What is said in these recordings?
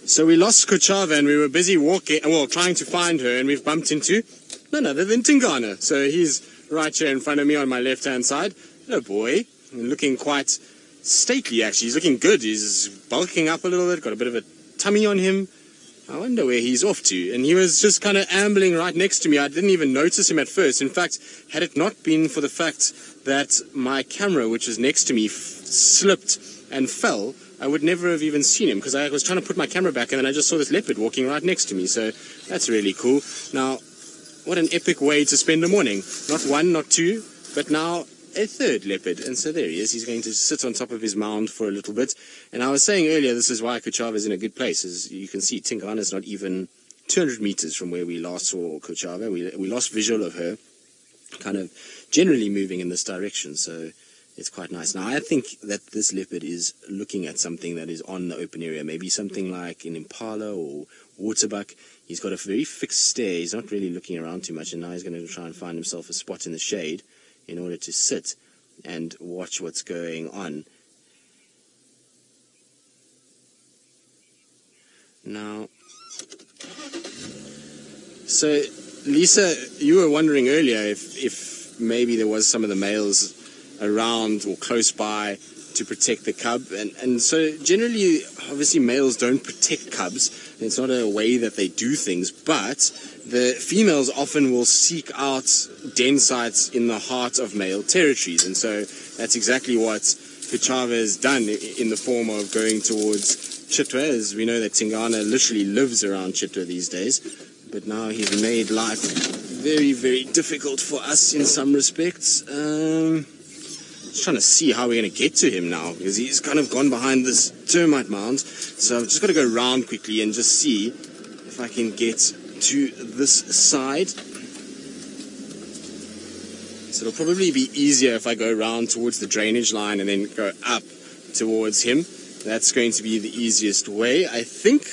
So we lost Chitwa and we were busy walking, well, trying to find her, and we've bumped into none other than Tingana. So he's right here in front of me on my left-hand side. Hello, boy. Looking quite stately, actually. He's looking good. He's bulking up a little bit, got a bit of a tummy on him. I wonder where he's off to. And he was just kind of ambling right next to me. I didn't even notice him at first. In fact, had it not been for the fact that my camera, which was next to me, slipped and fell, I would never have even seen him, because I was trying to put my camera back and then I just saw this leopard walking right next to me. So that's really cool. Now, what an epic way to spend a morning. Not one, not two, but now a third leopard. And so there he is. He's going to sit on top of his mound for a little bit. And I was saying earlier, this is why Chitwa is in a good place. As you can see, Tingana is not even 200 meters from where we last saw Chitwa. We lost visual of her, kind of generally moving in this direction. So it's quite nice. Now, I think that this leopard is looking at something that is on the open area, maybe something like an impala or waterbuck. He's got a very fixed stare. He's not really looking around too much, and now he's going to try and find himself a spot in the shade in order to sit and watch what's going on. Now, so Lisa, you were wondering earlier if maybe there was some of the males around or close by to protect the cub, and so generally, obviously, males don't protect cubs. It's not a way that they do things, but the females often will seek out den sites in the heart of male territories, and so that's exactly what Chitwa has done in the form of going towards Chitwa. As we know that Tingana literally lives around Chitwa these days, but now he's made life very, very difficult for us in some respects. Just trying to see how we're going to get to him now, because he's kind of gone behind this termite mound. So I've just got to go around quickly and just see if I can get to this side. So it'll probably be easier if I go around towards the drainage line and then go up towards him. That's going to be the easiest way, I think.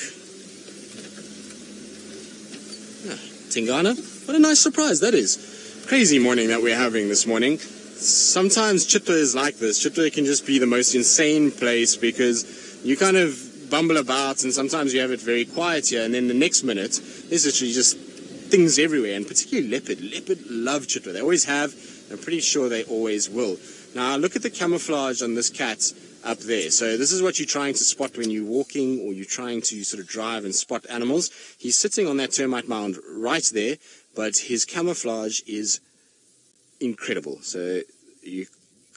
Tingana, what a nice surprise that is. Crazy morning that we're having this morning. Sometimes Chitwa is like this. Chitwa can just be the most insane place, because you kind of bumble about and sometimes you have it very quiet here, and then the next minute there's literally just things everywhere, and particularly leopard. Leopard love Chitwa. They always have. I'm pretty sure they always will. Now look at the camouflage on this cat up there. So this is what you're trying to spot when you're walking or you're trying to sort of drive and spot animals. He's sitting on that termite mound right there, but his camouflage is incredible. So you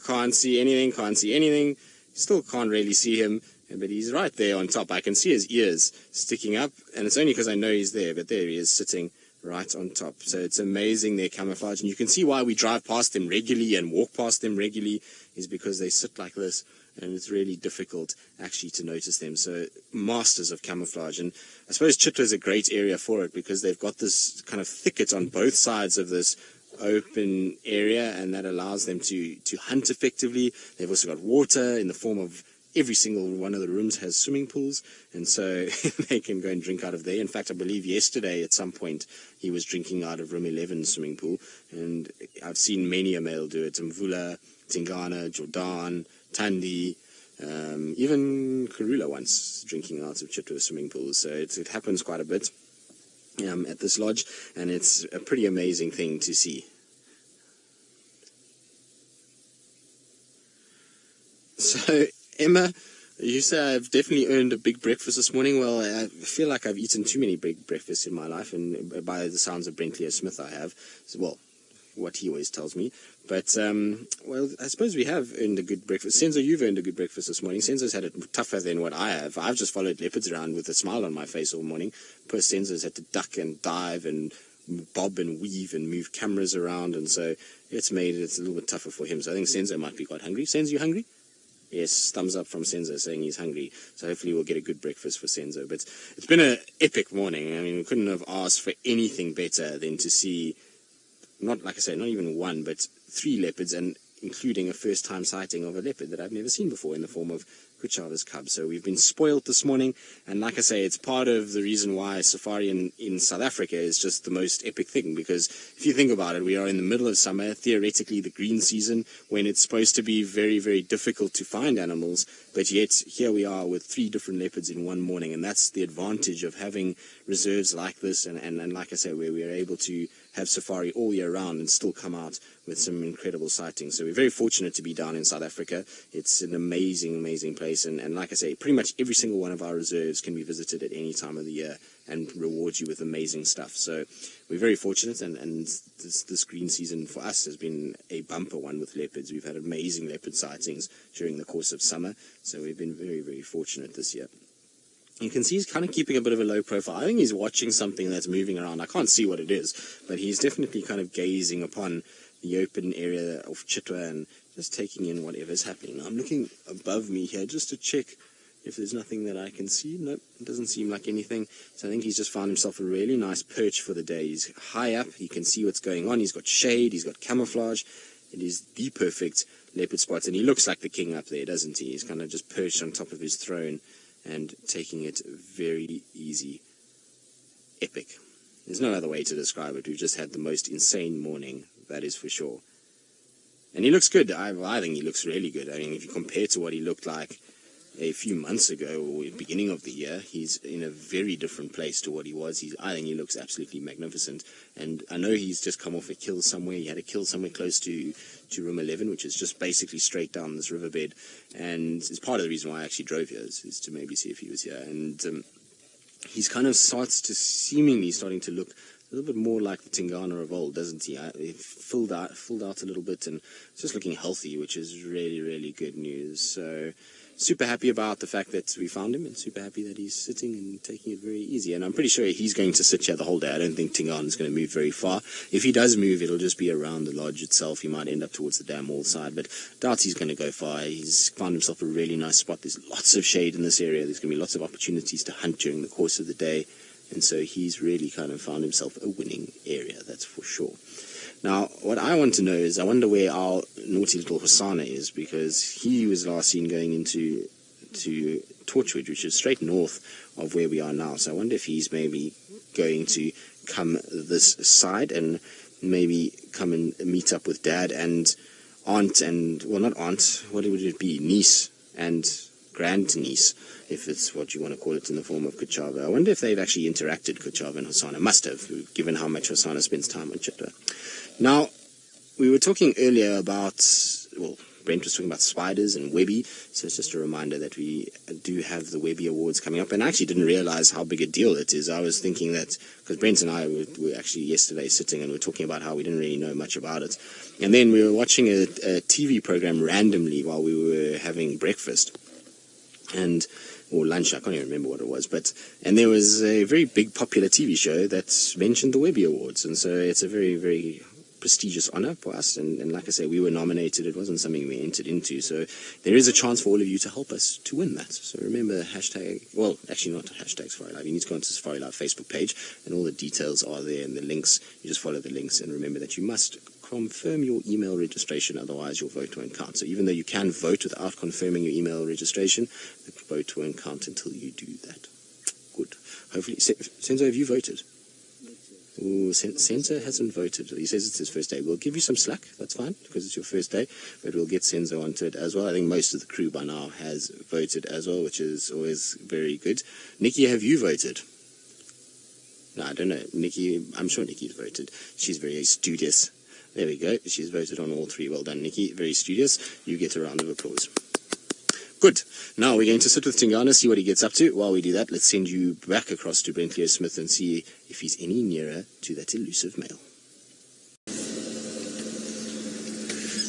can't see anything, still can't really see him, but he's right there on top. I can see his ears sticking up, and it's only because I know he's there, but there he is sitting right on top. So it's amazing, their camouflage, and you can see why we drive past them regularly and walk past them regularly, is because they sit like this, and it's really difficult actually to notice them. So masters of camouflage, and I suppose Chitwa is a great area for it, because they've got this kind of thicket on both sides of this open area, and that allows them to hunt effectively. They've also got water in the form of every single one of the rooms has swimming pools, and so they can go and drink out of there. In fact, I believe yesterday at some point he was drinking out of room 11 swimming pool, and I've seen many a male do it. Mvula, Tingana, Jordan, Tandi, even Karula once drinking out of Chitwa swimming pools. So it happens quite a bit at this lodge, and it's a pretty amazing thing to see. So Emma, you say I've definitely earned a big breakfast this morning. Well, I feel like I've eaten too many big breakfasts in my life, and by the sounds of Brent Leo Smith I have. So, well, what he always tells me. But, well, I suppose we have earned a good breakfast. Senzo, you've earned a good breakfast this morning. Senzo's had it tougher than what I have. I've just followed leopards around with a smile on my face all morning. Poor Senzo's had to duck and dive and bob and weave and move cameras around, and so it's made it a little bit tougher for him. So I think Senzo might be quite hungry. Senzo, you hungry? Yes, thumbs up from Senzo saying he's hungry. So hopefully we'll get a good breakfast for Senzo. But it's been an epic morning. I mean, we couldn't have asked for anything better than to see, not, like I say, not even one, but 3 leopards, and including a first-time sighting of a leopard that I've never seen before in the form of Kuchava's cubs. So we've been spoiled this morning, and like I say, it's part of the reason why safari in South Africa is just the most epic thing, because if you think about it, we are in the middle of summer, theoretically the green season, when it's supposed to be very, very difficult to find animals, but yet here we are with 3 different leopards in one morning, and that's the advantage of having reserves like this, and like I say, where we are able to have safari all year round and still come out with some incredible sightings. So we're very fortunate to be down in South Africa. It's an amazing, amazing place, and like I say, pretty much every single one of our reserves can be visited at any time of the year and reward you with amazing stuff. So we're very fortunate, and this green season for us has been a bumper one with leopards. We've had amazing leopard sightings during the course of summer, so we've been very, very fortunate this year. You can see he's kind of keeping a bit of a low profile. I think he's watching something that's moving around. I can't see what it is, but he's definitely kind of gazing upon the open area of Chitwa and just taking in whatever's happening. Now, I'm looking above me here just to check if there's nothing that I can see. Nope, it doesn't seem like anything. So I think he's just found himself a really nice perch for the day. He's high up. He can see what's going on. He's got shade. He's got camouflage. It is the perfect leopard spot, and he looks like the king up there, doesn't he? He's kind of just perched on top of his throne and taking it very easy. Epic. There's no other way to describe it. We've just had the most insane morning, that is for sure. And he looks good. I think he looks really good. I mean, if you compare to what he looked like a few months ago or beginning of the year, he's in a very different place to what he was. I think he looks absolutely magnificent. And I know he's just come off a kill somewhere. He had a kill somewhere close to room 11, which is just basically straight down this riverbed. And it's part of the reason why I actually drove here, is to maybe see if he was here. And he's kind of seemingly starting to look a little bit more like the Tingana of old, doesn't he? He filled out a little bit, and just looking healthy, which is really, really good news. So super happy about the fact that we found him, and super happy that he's sitting and taking it very easy. And I'm pretty sure he's going to sit here the whole day. I don't think Tingana's going to move very far. If he does move, it'll just be around the lodge itself. He might end up towards the dam wall side, but doubt he's going to go far. He's found himself a really nice spot. There's lots of shade in this area. There's going to be lots of opportunities to hunt during the course of the day. And so he's really kind of found himself a winning area, that's for sure. Now, what I want to know is, I wonder where our naughty little Hosanna is, because he was last seen going into Torchwood, which is straight north of where we are now. So I wonder if he's maybe going to come this side and maybe come and meet up with Dad and Aunt and, well, not Aunt, what would it be, niece and grandniece, if it's what you want to call it in the form of Kuchava. I wonder if they've actually interacted, Kuchava and Hosanna. Must have, given how much Hosanna spends time on Chitwa. Now, we were talking earlier about, well, Brent was talking about spiders and Webby, so it's just a reminder that we do have the Webby Awards coming up, and I actually didn't realize how big a deal it is. I was thinking that, because Brent and I were actually yesterday sitting and we were talking about how we didn't really know much about it, and then we were watching a TV program randomly while we were having breakfast, or lunch, I can't even remember what it was, and there was a very big popular TV show that mentioned the Webby Awards, and so it's a very, very prestigious honor for us, and like I say, we were nominated. It wasn't something we entered into, so there is a chance for all of you to help us to win that. So remember, hashtag, well, actually not hashtag Safari Live, you need to go onto the Safari Live Facebook page, and all the details are there, and the links, you just follow the links, and remember that you must confirm your email registration, otherwise your vote won't count. So even though you can vote without confirming your email registration, the vote won't count until you do that. Good. Hopefully, Senzo, have you voted? Ooh, Senzo hasn't voted. He says it's his first day. We'll give you some slack, that's fine, because it's your first day, but we'll get Senzo onto it as well. I think most of the crew by now has voted as well, which is always very good. Nikki, have you voted? No, I don't know. Nikki, I'm sure Nikki's voted. She's very studious. There we go. She's voted on all 3. Well done, Nikki. Very studious. You get a round of applause. Good. Now we're going to sit with Tingana, see what he gets up to. While we do that, let's send you back across to Brent Leo Smith and see if he's any nearer to that elusive male.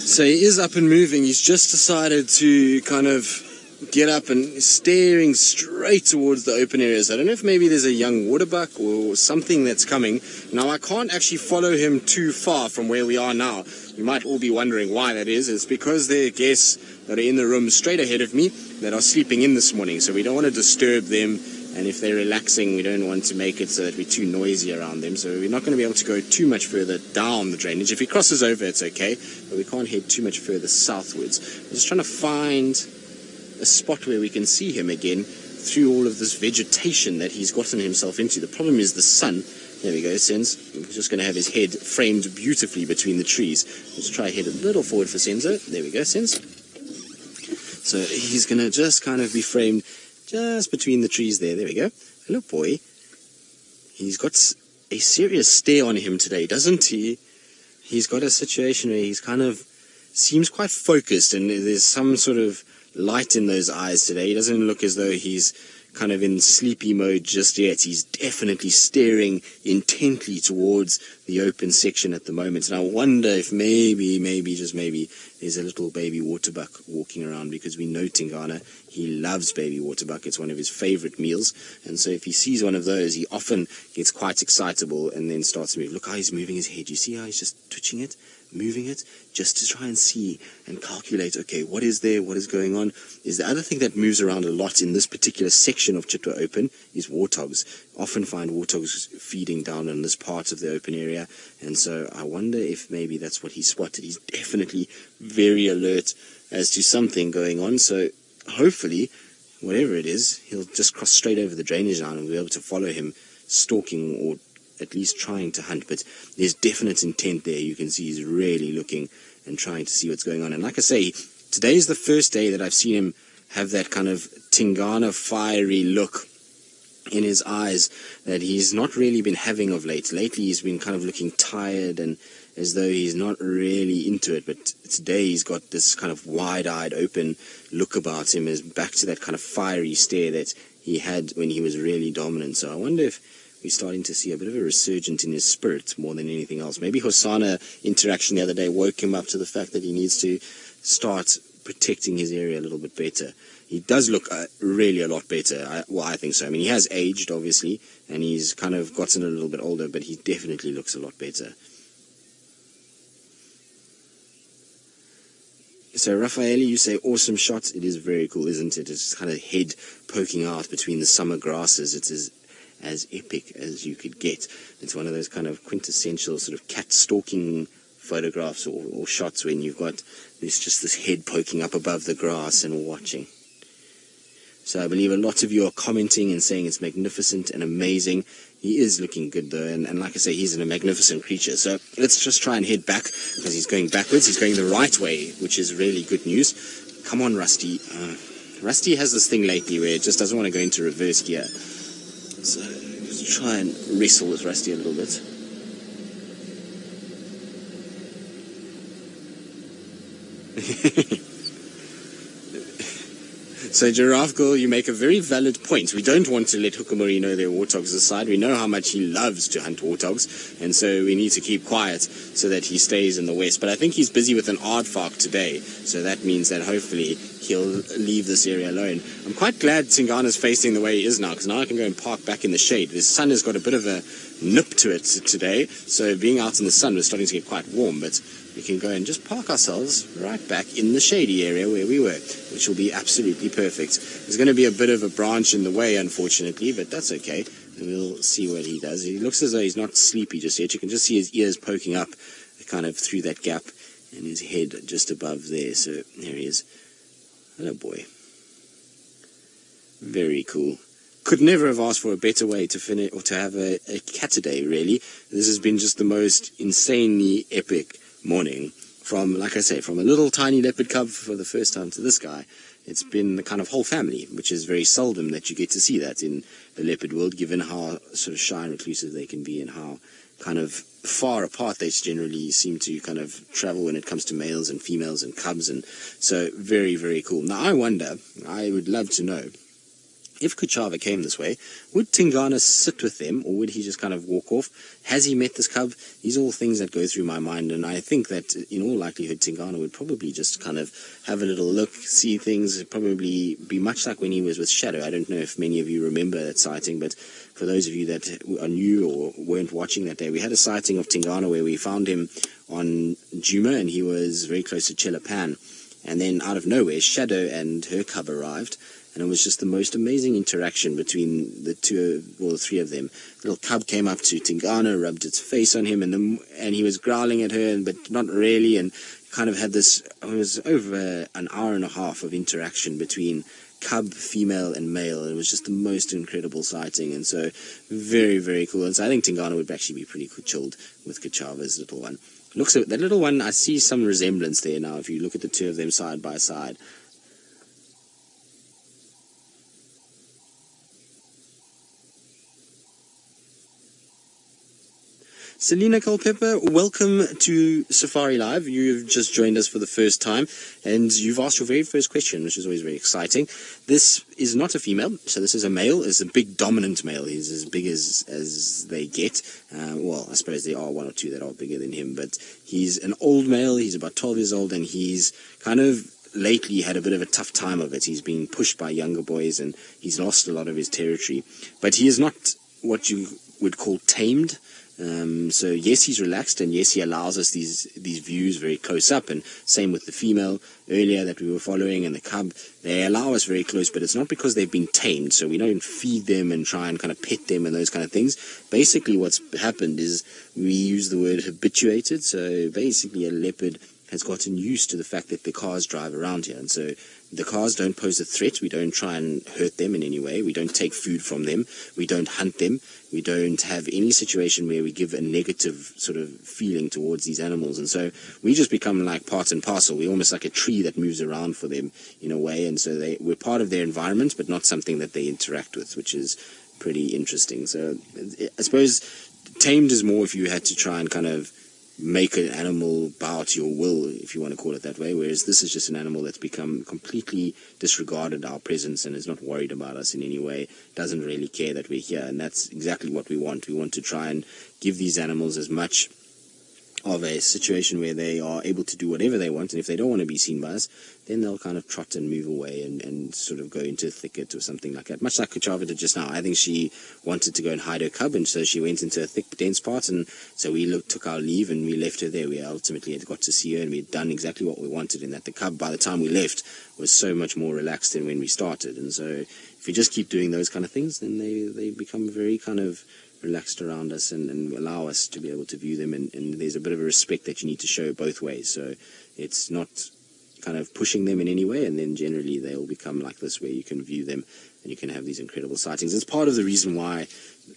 So he is up and moving. He's just decided to kind of get up and staring straight towards the open areas. I don't know if maybe there's a young waterbuck or something that's coming. Now, I can't actually follow him too far from where we are now. You might all be wondering why that is. It's because there are guests that are in the room straight ahead of me that are sleeping in this morning, so we don't want to disturb them, and if they're relaxing, we don't want to make it so that we're too noisy around them, so we're not going to be able to go too much further down the drainage. If he crosses over, it's okay, but we can't head too much further southwards. I'm just trying to find a spot where we can see him again through all of this vegetation that he's gotten himself into. The problem is the sun. There we go, Senz. We're just going to have his head framed beautifully between the trees. Let's try head a little forward for Senzo. There we go, Senz. So he's going to just kind of be framed just between the trees there. There we go. Hello, boy. He's got a serious stare on him today, doesn't he? He's got a situation where he's kind of seems quite focused, and there's some sort of light in those eyes today. He doesn't look as though he's kind of in sleepy mode just yet. He's definitely staring intently towards the open section at the moment. And I wonder if maybe, just maybe, there's a little baby waterbuck walking around, because we know Tingana, he loves baby waterbuck. It's one of his favorite meals. And so if he sees one of those, he often gets quite excitable and then starts to move. Look how he's moving his head. You see how he's just twitching it, moving it, just to try and see and calculate, okay, what is there, what is going on. Is the other thing that moves around a lot in this particular section of Chitwa Open is warthogs. Often find warthogs feeding down in this part of the open area, and so I wonder if maybe that's what he spotted. He's definitely very alert as to something going on, so hopefully, whatever it is, he'll just cross straight over the drainage line and we'll be able to follow him stalking, or at least trying to hunt. But there's definite intent there. You can see he's really looking and trying to see what's going on. And like I say, today is the first day that I've seen him have that kind of Tingana fiery look in his eyes that he's not really been having of late. Lately he's been kind of looking tired and as though he's not really into it, but today he's got this kind of wide-eyed open look about him, is back to that kind of fiery stare that he had when he was really dominant. So I wonder if we're starting to see a bit of a resurgence in his spirit more than anything else. Maybe Hosana interaction the other day woke him up to the fact that he needs to start protecting his area a little bit better. He does look really a lot better. I think so. I mean, he has aged, obviously, and he's kind of gotten a little bit older, but he definitely looks a lot better. So, Raffaele, you say awesome shot. It is very cool, isn't it? It's kind of head poking out between the summer grasses. It is as epic as you could get. It's one of those kind of quintessential sort of cat stalking photographs or shots when you've got this head poking up above the grass and watching. So I believe a lot of you are commenting and saying it's magnificent and amazing. He is looking good though, and like I say, he's a magnificent creature. So let's just try and head back, because he's going backwards. He's going the right way, which is really good news. Come on, Rusty. Rusty has this thing lately where it just doesn't want to go into reverse gear. So let's try and wrestle with Rusty a little bit. So, Giraffe Girl, you make a very valid point. We don't want to let Hukumori know there are warthogs aside. We know how much he loves to hunt warthogs, and so we need to keep quiet so that he stays in the west. But I think he's busy with an aardvark today, so that means that hopefully he'll leave this area alone. I'm quite glad Tingana's facing the way he is now, because now I can go and park back in the shade. The sun has got a bit of a nip to it today, so being out in the sun was starting to get quite warm, but we can go and just park ourselves right back in the shady area where we were, which will be absolutely perfect. There's going to be a bit of a branch in the way, unfortunately, but that's okay. And we'll see what he does. He looks as though he's not sleepy just yet. You can just see his ears poking up kind of through that gap and his head just above there. So there he is. Hello, boy. Very cool. Could never have asked for a better way to finish or to have a cat today, really. This has been just the most insanely epic morning. From, like I say, from a little tiny leopard cub for the first time to this guy. It's been the kind of whole family, which is very seldom that you get to see that in the leopard world, given how sort of shy and reclusive they can be and how kind of far apart they generally seem to kind of travel when it comes to males and females and cubs. And so very, very cool. Now, I wonder, I would love to know, if Kuchava came this way, would Tingana sit with them, or would he just kind of walk off? Has he met this cub? These are all things that go through my mind, and I think that in all likelihood Tingana would probably just kind of have a little look, see things, probably be much like when he was with Shadow. I don't know if many of you remember that sighting, but for those of you that are new or weren't watching that day, we had a sighting of Tingana where we found him on Djuma, and he was very close to Chelapan. And then out of nowhere, Shadow and her cub arrived, and it was just the most amazing interaction between the three of them. The little cub came up to Tingana, rubbed its face on him, and he was growling at her, but not really, and kind of had this, it was over an hour and a half of interaction between cub, female, and male. It was just the most incredible sighting, and so very, very cool. And so I think Tingana would actually be pretty chilled with Kachava's little one. Looks at that little one, I see some resemblance there now if you look at the two of them side by side. Selena Culpepper, welcome to Safari Live. You've just joined us for the first time, and you've asked your very first question, which is always very exciting. This is not a female, so this is a male. It's a big dominant male. He's as big as they get. Well, I suppose there are one or two that are bigger than him, but he's an old male. He's about 12 years old, and he's kind of lately had a bit of a tough time of it. He's been pushed by younger boys, and he's lost a lot of his territory. But he is not what you would call tamed. So yes, he's relaxed, and yes, he allows us these views very close up, and same with the female earlier that we were following, and the cub. They allow us very close, but it's not because they've been tamed, so we don't feed them and try and kind of pet them and those kind of things. Basically what's happened is we use the word habituated, so basically a leopard has gotten used to the fact that the cars drive around here, and so the cars don't pose a threat. We don't try and hurt them in any way. We don't take food from them. We don't hunt them. We don't have any situation where we give a negative sort of feeling towards these animals. And so we just become like part and parcel. We're almost like a tree that moves around for them in a way. And so we're part of their environment, but not something that they interact with, which is pretty interesting. So I suppose tamed is more if you had to try and kind of make an animal bow to your will, if you want to call it that way, whereas this is just an animal that's become completely disregarded our presence and is not worried about us in any way, doesn't really care that we're here, and that's exactly what we want. We want to try and give these animals as much of a situation where they are able to do whatever they want, and if they don't want to be seen by us, then they'll kind of trot and move away and sort of go into a thicket or something like that. Much like Kachava did just now. I think she wanted to go and hide her cub, and so she went into a thick, dense part, and so we took our leave and we left her there. We ultimately had got to see her, and we'd done exactly what we wanted, in that the cub, by the time we left, was so much more relaxed than when we started. And so if you just keep doing those kind of things, then they become very kind of relaxed around us and allow us to be able to view them, and there's a bit of a respect that you need to show both ways. So it's not kind of pushing them in any way, and then generally they'll become like this where you can view them and you can have these incredible sightings. It's part of the reason why,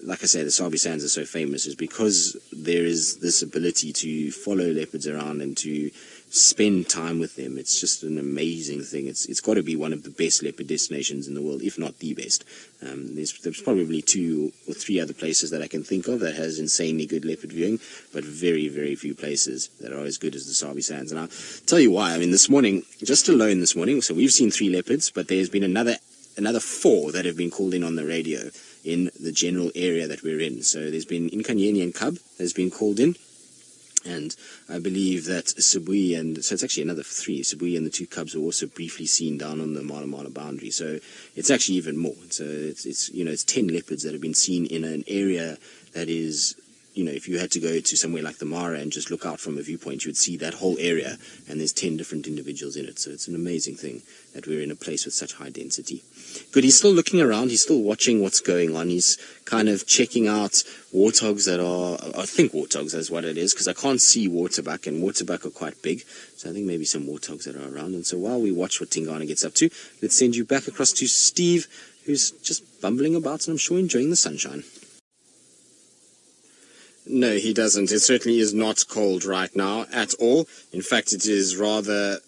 like I say, the Sabi Sands are so famous, is because there is this ability to follow leopards around and to spend time with them. It's just an amazing thing. It's got to be one of the best leopard destinations in the world, if not the best. There's probably 2 or 3 other places that I can think of that has insanely good leopard viewing, but very, very few places that are as good as the Sabi Sands. And I'll tell you why. I mean, this morning, just alone this morning, so we've seen 3 leopards, but there's been another 4 that have been called in on the radio in the general area that we're in. So there's been Inkanyeni and Cub has been called in, and I believe that Sibui, and so it's actually another 3. Sibui and the 2 cubs were also briefly seen down on the Mala Mala boundary. So it's actually even more. So it's 10 leopards that have been seen in an area that is, if you had to go to somewhere like the Mara and just look out from a viewpoint, you would see that whole area, and there's 10 different individuals in it. So it's an amazing thing that we're in a place with such high density. Good, he's still looking around, he's still watching what's going on, he's kind of checking out warthogs that are, I think warthogs is what it is, because I can't see waterbuck, and waterbuck are quite big, so I think maybe some warthogs that are around. And so while we watch what Tingana gets up to, let's send you back across to Steve, who's just bumbling about and I'm sure enjoying the sunshine. No, he doesn't. It certainly is not cold right now at all. In fact, it is rather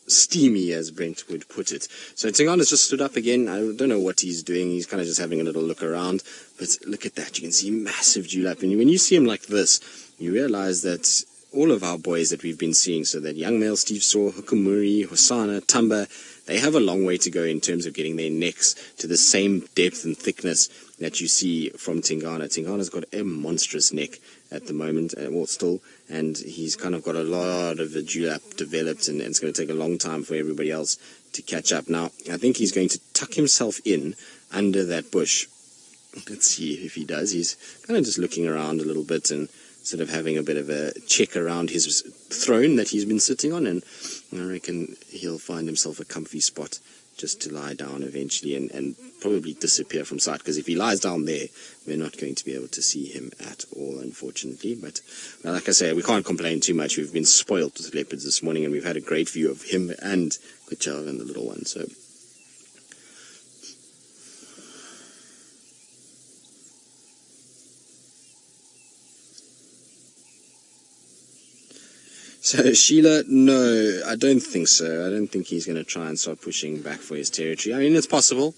steamy, as Brent would put it. So Tingana's just stood up again. I don't know what he's doing. He's kind of just having a little look around. But look at that. You can see massive dewlap. And when you see him like this, you realize that all of our boys that we've been seeing, so that young male Steve saw, Hukumuri, Hosana, Tamba, they have a long way to go in terms of getting their necks to the same depth and thickness that you see from Tingana. Tingana's got a monstrous neck at the moment, well, still, and he's kind of got a lot of a dewlap developed, and it's going to take a long time for everybody else to catch up. Now, I think he's going to tuck himself in under that bush. Let's see if he does. He's kind of just looking around a little bit and sort of having a bit of a check around his throne that he's been sitting on, and I reckon he'll find himself a comfy spot just to lie down eventually and probably disappear from sight, because if he lies down there, we're not going to be able to see him at all, unfortunately. But like I say, we can't complain too much. We've been spoilt with leopards this morning, and we've had a great view of him and Chitwa and the little one. So Sheila, no, I don't think so. I don't think he's going to try and start pushing back for his territory. I mean, it's possible.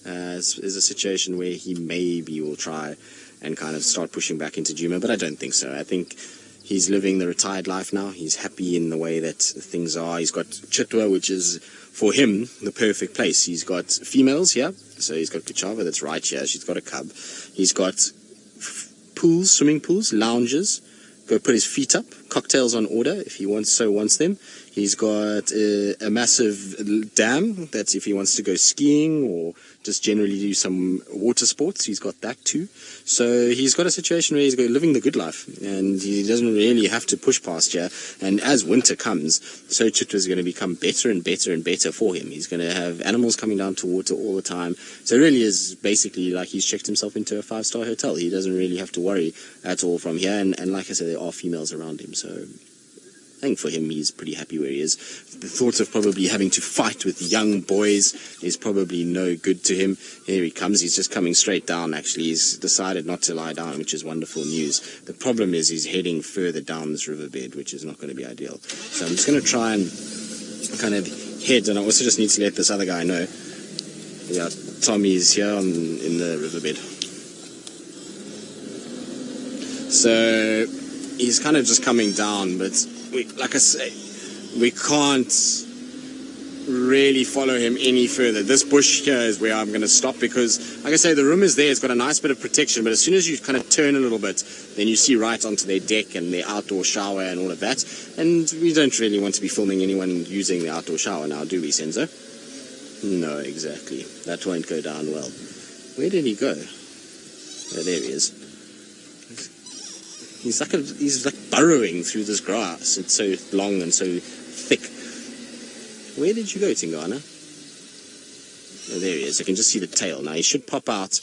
There's a situation where he maybe will try and kind of start pushing back into Djuma, but I don't think so. I think he's living the retired life now. He's happy in the way that things are. He's got Chitwa, which is, for him, the perfect place. He's got females here. So he's got Chitwa that's right here. She's got a cub. He's got pools, swimming pools, lounges. Go put his feet up, cocktails on order if he wants them. He's got a massive dam that if he wants to go skiing or just generally do some water sports, he's got that too. So he's got a situation where he's living the good life, and he doesn't really have to push past here. And as winter comes, so Chitwa is going to become better and better and better for him. He's going to have animals coming down to water all the time. So it really is basically like he's checked himself into a 5-star hotel. He doesn't really have to worry at all from here. And like I said, there are females around him, so I think for him, he's pretty happy where he is. The thought of probably having to fight with young boys is probably no good to him. Here he comes. He's just coming straight down, actually. He's decided not to lie down, which is wonderful news. The problem is he's heading further down this riverbed, which is not going to be ideal. So I'm just going to try and kind of head, and I also just need to let this other guy know. Yeah, Tommy's here in the riverbed. So he's kind of just coming down, but like I say, we can't really follow him any further. This bush here is where I'm going to stop because, like I say, the room is there. It's got a nice bit of protection, but as soon as you kind of turn a little bit, then you see right onto their deck and their outdoor shower and all of that. And we don't really want to be filming anyone using the outdoor shower now, do we, Senzo? No, exactly. That won't go down well. Where did he go? Oh, there he is. He's like burrowing through this grass. It's so long and so thick. Where did you go, Tingana? Oh, there he is. I can just see the tail. Now, he should pop out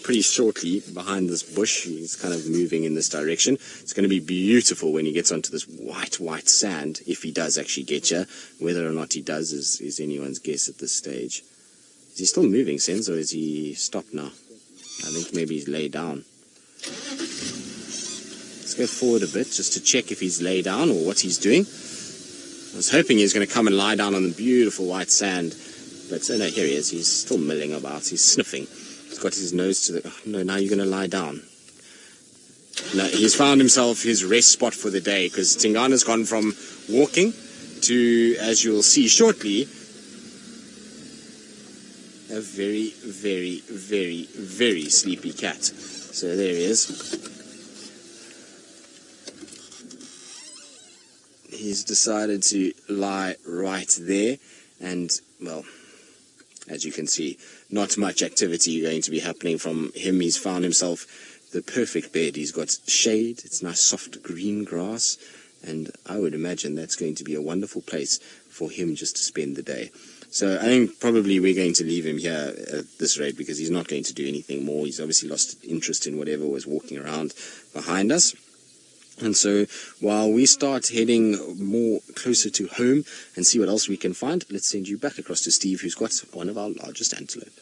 pretty shortly behind this bush. He's kind of moving in this direction. It's going to be beautiful when he gets onto this white sand, if he does actually get you. Whether or not he does is anyone's guess at this stage. Is he still moving, Sens, or is he stopped now? I think maybe he's laid down. Let's go forward a bit just to check if he's laid down or what he's doing. I was hoping he was going to come and lie down on the beautiful white sand, but no, here he is. He's still milling about. He's sniffing. He's got his nose to the... Oh, no, now you're going to lie down. No, he's found himself his rest spot for the day because Tingana's gone from walking to, as you'll see shortly, a very, very, very, very sleepy cat. So there he is. He's decided to lie right there, and, well, as you can see, not much activity going to be happening from him. He's found himself the perfect bed. He's got shade, it's nice soft green grass, and I would imagine that's going to be a wonderful place for him just to spend the day. So I think probably we're going to leave him here at this rate because he's not going to do anything more. He's obviously lost interest in whatever was walking around behind us. And so while we start heading more closer to home and see what else we can find, let's send you back across to Steve, who's got one of our largest antelope.